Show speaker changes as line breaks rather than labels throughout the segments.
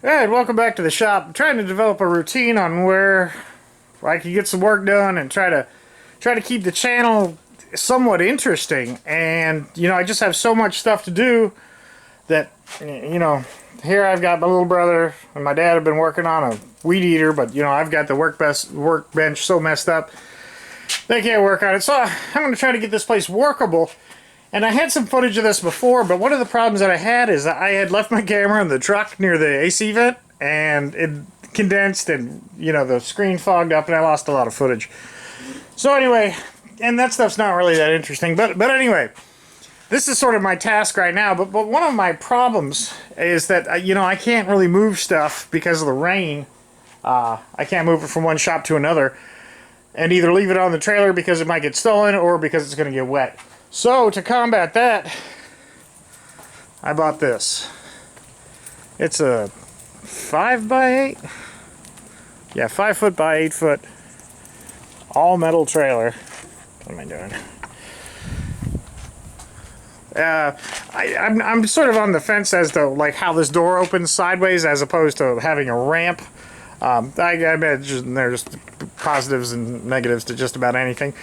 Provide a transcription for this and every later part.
Alright, welcome back to the shop. I'm trying to develop a routine on where I can get some work done and try to keep the channel somewhat interesting. And I just have so much stuff to do that here I've got my little brother and my dad have been working on a weed eater, but I've got the workbench so messed up they can't work on it. So I'm going to try to get this place workable. And I had some footage of this before, but one of the problems that I had is that I had left my camera in the truck near the AC vent, and it condensed, and the screen fogged up, and I lost a lot of footage. So anyway, and that stuff's not really that interesting, but anyway, this is sort of my task right now. But one of my problems is that I can't really move stuff because of the rain. I can't move it from one shop to another, and either leave it on the trailer because it might get stolen or because it's going to get wet. So, to combat that, I bought this. It's a 5x8? Yeah, 5 foot by 8 foot, all metal trailer. What am I doing? I'm sort of on the fence as to how this door opens sideways as opposed to having a ramp. I imagine there's positives and negatives to just about anything.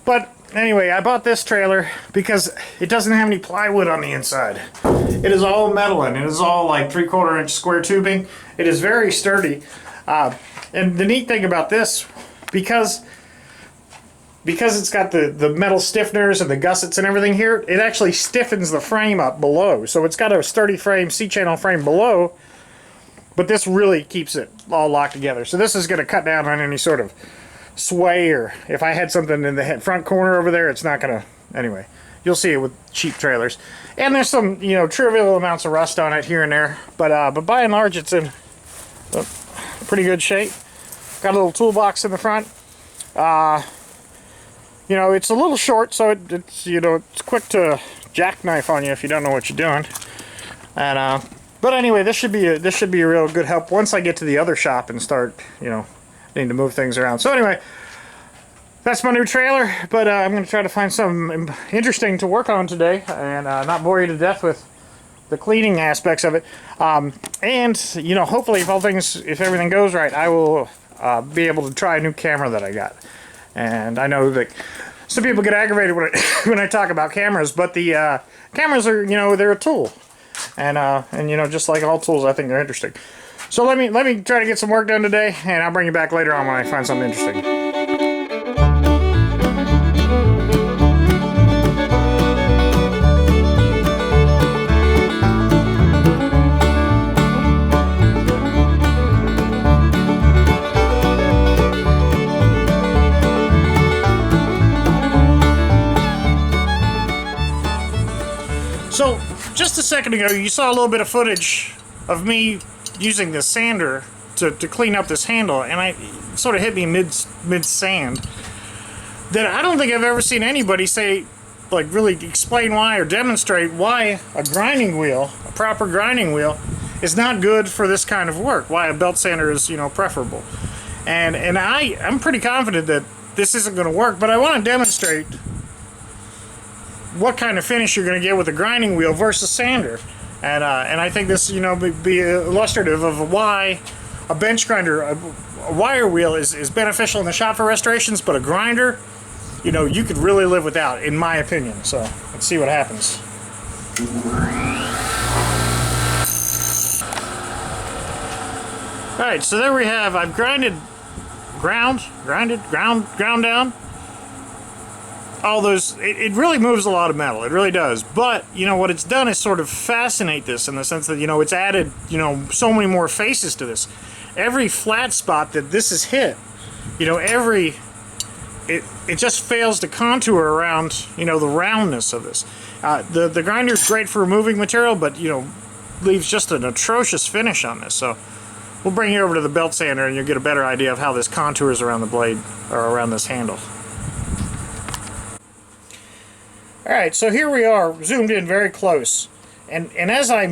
But anyway, I bought this trailer because it doesn't have any plywood on the inside. It is all metal, and it is all like 3/4 inch square tubing. It is very sturdy. And the neat thing about this, because it's got the metal stiffeners and the gussets and everything here, it actually stiffens the frame up below. So it's got a sturdy frame, C-channel frame below, but this really keeps it all locked together. So this is going to cut down on any sort of sway, or if I had something in the front corner over there, it's not gonna. Anyway, you'll see it with cheap trailers, and there's some trivial amounts of rust on it here and there, but by and large it's in pretty good shape. Got a little toolbox in the front. It's a little short, so it's quick to jackknife on you if you don't know what you're doing. And but anyway, this should be a real good help once I get to the other shop and start need to move things around. So anyway, that's my new trailer, but I'm going to try to find something interesting to work on today and not bore you to death with the cleaning aspects of it. And hopefully if everything goes right, I will be able to try a new camera that I got. And I know that some people get aggravated when I talk about cameras, but the cameras are, they're a tool. And just like all tools, I think they're interesting. So let me try to get some work done today, and I'll bring you back later on when I find something interesting. So just a second ago, you saw a little bit of footage of me using the sander to clean up this handle, and it sort of hit me mid sand that I don't think I've ever seen anybody say, really explain why or demonstrate why a proper grinding wheel is not good for this kind of work, why a belt sander is preferable. And I'm pretty confident that this isn't going to work, but I want to demonstrate what kind of finish you're going to get with a grinding wheel versus sander. And I think this, be illustrative of why a bench grinder, a wire wheel is beneficial in the shop for restorations, but a grinder, you could really live without, in my opinion. So let's see what happens. All right, so there we have. I've ground down all those. It really moves a lot of metal. It really does. But what it's done is sort of fascinate this in the sense that it's added so many more faces to this. Every flat spot that this has hit, it just fails to contour around the roundness of this. The grinder is great for removing material, but leaves just an atrocious finish on this. So we'll bring you over to the belt sander, and you'll get a better idea of how this contours around the blade or around this handle. Alright, so here we are, zoomed in very close. And as I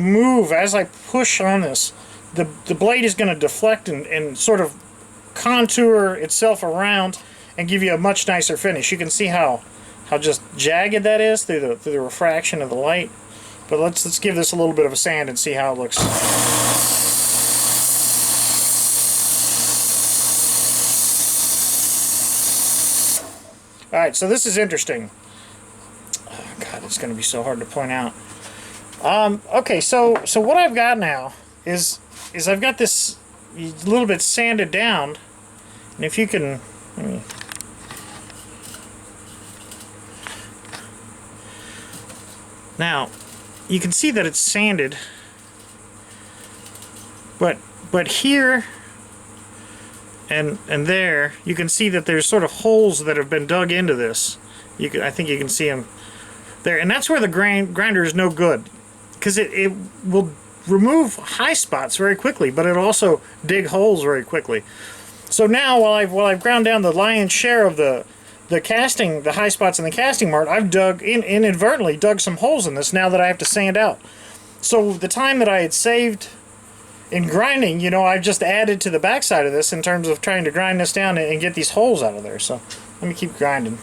push on this, the blade is going to deflect and sort of contour itself around and give you a much nicer finish. You can see how just jagged that is through the refraction of the light. But let's give this a little bit of a sand and see how it looks. Alright, so this is interesting. Oh, God, it's going to be so hard to point out. Okay, so what I've got now is I've got this a little bit sanded down. And if you can... Let me, now, you can see that it's sanded. But here and there, you can see that there's sort of holes that have been dug into this. I think you can see them there, and that's where the grinder is no good, because it will remove high spots very quickly, but it'll also dig holes very quickly. So now, while I've ground down the lion's share of the casting, the high spots in the casting mart, I've inadvertently dug some holes in this now that I have to sand out. So the time that I had saved in grinding, you know, I've just added to the backside of this in terms of trying to grind this down and get these holes out of there. So let me keep grinding.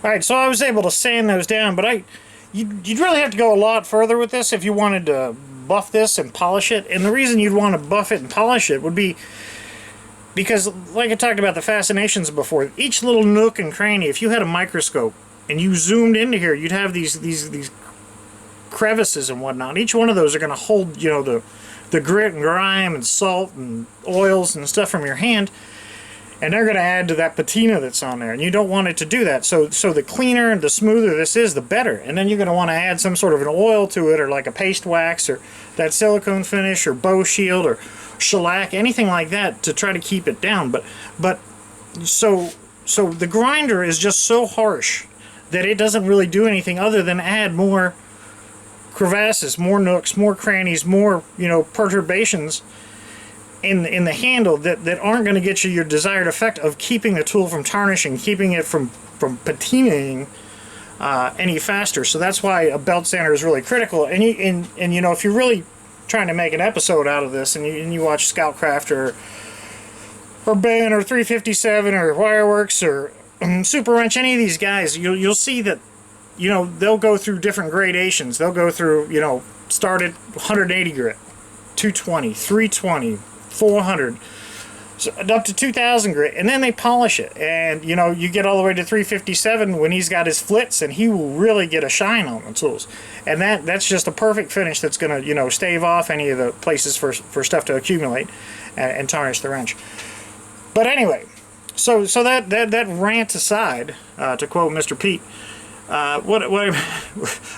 Alright, so I was able to sand those down, but you'd really have to go a lot further with this if you wanted to buff this and polish it. And the reason you'd want to buff it and polish it would be because, like I talked about the fascinations before, each little nook and cranny, if you had a microscope and you zoomed into here, you'd have these crevices and whatnot. Each one of those are going to hold, you know, the grit and grime and salt and oils and stuff from your hand, and they're going to add to that patina that's on there, and you don't want it to do that. So the cleaner and the smoother this is, the better. And then you're going to want to add some sort of an oil to it, or like a paste wax, or that silicone finish, or Bow Shield, or shellac, anything like that to try to keep it down. But so the grinder is just so harsh that it doesn't really do anything other than add more crevasses, more nooks, more crannies, more, you know, perturbations in the handle that aren't going to get you your desired effect of keeping the tool from tarnishing, keeping it from patinaing any faster. So that's why a belt sander is really critical. And you know, if you're really trying to make an episode out of this, and you watch Scoutcraft or Ben or 357 or Wireworks or Super Wrench, any of these guys, you'll see that, you know, they'll go through different gradations. They'll go through, you know, start at 180 grit, 220, 320, 400, so up to 2000 grit, and then they polish it. And, you know, you get all the way to 357 when he's got his flits, and he will really get a shine on the tools. And that's just a perfect finish that's going to, you know, stave off any of the places for stuff to accumulate and tarnish the wrench. But anyway, so that rant aside, to quote Mr. Pete,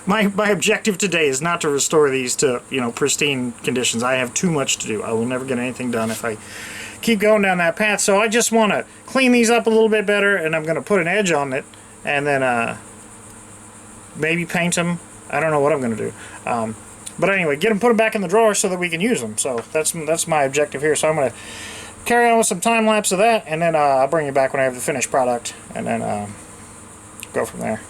my objective today is not to restore these to, you know, pristine conditions. I have too much to do. I will never get anything done if I keep going down that path. So I just want to clean these up a little bit better, and I'm going to put an edge on it, and then maybe paint them. I don't know what I'm going to do. But anyway, put them back in the drawer so that we can use them. So that's my objective here. So I'm going to carry on with some time lapse of that, and then I'll bring you back when I have the finished product, and then go from there.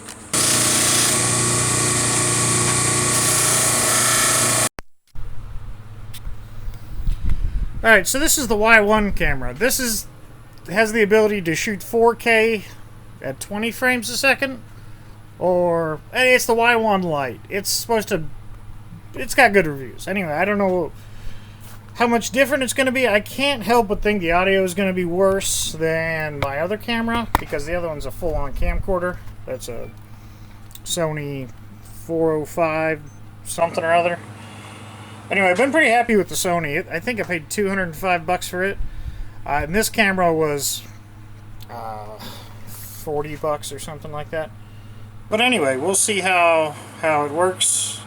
Alright, so this is the Y1 camera. This has the ability to shoot 4K at 20 frames a second, or it's the Y1 Lite. It's got good reviews. Anyway, I don't know how much different it's going to be. I can't help but think the audio is going to be worse than my other camera, because the other one's a full-on camcorder. That's a Sony 405 something or other. Anyway, I've been pretty happy with the Sony. I think I paid $205 for it. And this camera was $40 or something like that. But anyway, we'll see how it works.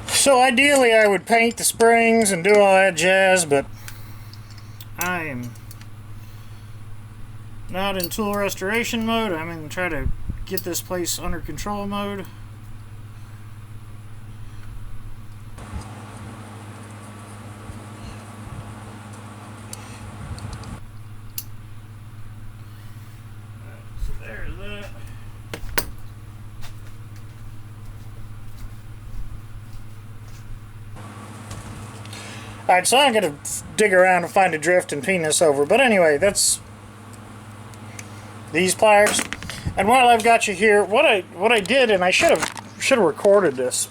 So ideally I would paint the springs and do all that jazz, but I am not in tool restoration mode. I'm in try to get this place under control mode. So there's that. Alright, so I'm going to dig around and find a drift and peen this over. But anyway, that's these pliers. And while I've got you here, what I did, and I should have recorded this.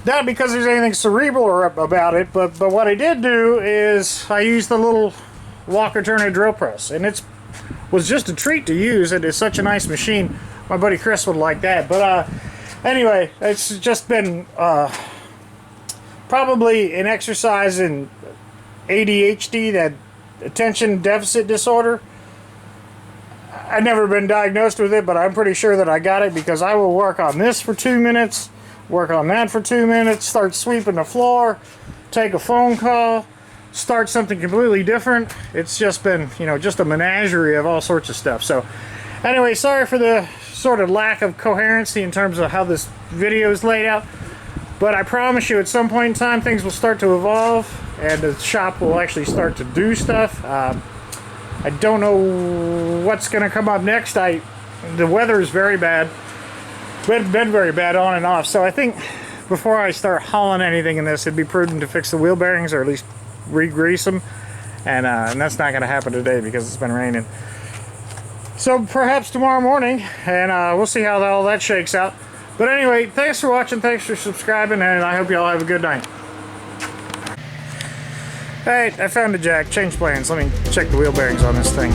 Not because there's anything cerebral or about it, but what I did do is I used the little Walker Turner drill press, and it was just a treat to use. It is such a nice machine. My buddy Chris would like that. But anyway, it's just been probably an exercise in ADHD, that attention deficit disorder. I've never been diagnosed with it, but I'm pretty sure that I got it, because I will work on this for 2 minutes, work on that for 2 minutes, start sweeping the floor, take a phone call, start something completely different. It's just been, you know, just a menagerie of all sorts of stuff. So anyway, sorry for the sort of lack of coherency in terms of how this video is laid out, but I promise you at some point in time things will start to evolve and the shop will actually start to do stuff. I don't know what's going to come up next. The weather is very bad. Been very bad on and off. So I think before I start hauling anything in this, it'd be prudent to fix the wheel bearings, or at least re-grease them. And that's not going to happen today because it's been raining. So perhaps tomorrow morning, and we'll see how all that shakes out. But anyway, thanks for watching, thanks for subscribing, and I hope you all have a good night. Alright, I found a jack. Change plans. Let me check the wheel bearings on this thing.